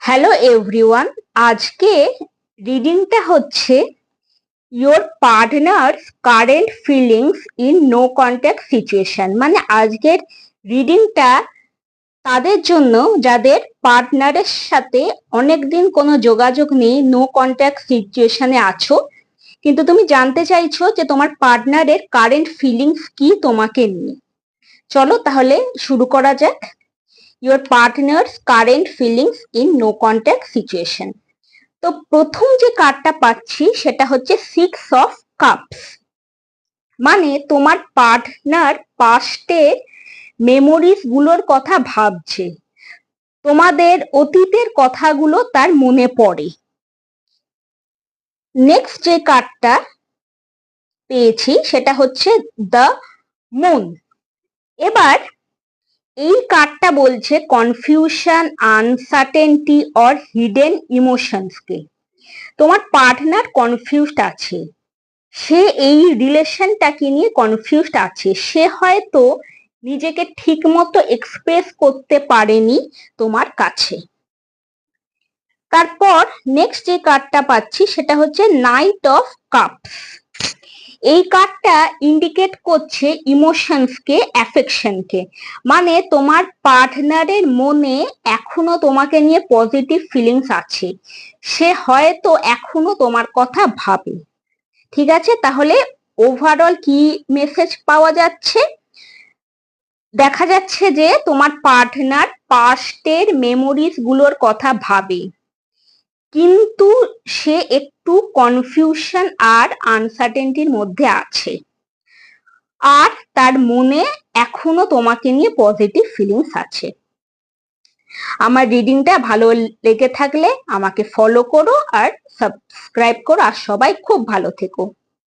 Hello everyone, আজকে রিডিংটা হচ্ছে your partner's current feelings in no contact situation. মানে আজকের রিডিংটা তাদের জন্য যাদের পার্টনারের সাথে অনেকদিন কোনো যোগাযোগ নেই, নো কন্ট্যাক্ট সিচুয়েশনে আছো, কিন্তু তুমি জানতে চাইছো যে তোমার পার্টনারের কারেন্ট ফিলিংস কি তোমাকে নিয়ে। চলো তাহলে শুরু করা যাক। Your partner's current feelings in no contact situation. তো প্রথম যে কার্ডটা পাচ্ছি সেটা হচ্ছে 6 অফ কাপস। মানে তোমার পার্টনার পাস্টের মেমোরিজ গুলোর কথা ভাবছে, তোমাদের অতীতের কথাগুলো তার মনে পড়ে। নেক্সট যে কার্ডটা পেয়েছি সেটা হচ্ছে দ্য মুন। এবার এই কার্ডটা বলছে কনফিউশন, আনসার্টেনটি অর হিডেন ইমোশনসকে। তোমার পার্টনার কনফিউজড আছে, সে এই রিলেশনটাকে নিয়ে কনফিউজড আছে, সে হয়তো নিজেকে ঠিক মতো এক্সপ্রেস করতে পারেনি তোমার কাছে। তারপর নেক্সট যে কার্ডটা পাচ্ছি সেটা হচ্ছে নাইট অফ কাপস। এই কার্ডটা ইন্ডিকেট করছে ইমোশনসকে, অ্যাফেকশনকে। মানে তোমার পার্টনারের মনে এখনো তোমাকে নিয়ে পজিটিভ ফিলিংস আছে, সে হয়তো এখনো তোমার কথা ভাবে। ঠিক আছে, তাহলে ওভারঅল কি মেসেজ পাওয়া যাচ্ছে? দেখা যাচ্ছে যে তোমার পার্টনার পাস্টের মেমোরিজ গুলোর কথা ভাবে, কিন্তু সে একটু কনফিউশন আর আনসার্টেনটির মধ্যে আছে, আর তার মনে এখনো তোমাকে নিয়ে পজিটিভ ফিলিংস আছে। আমার রিডিংটা ভালো লেগে থাকলে আমাকে ফলো করো আর সাবস্ক্রাইব করো, আর সবাই খুব ভালো থেকো।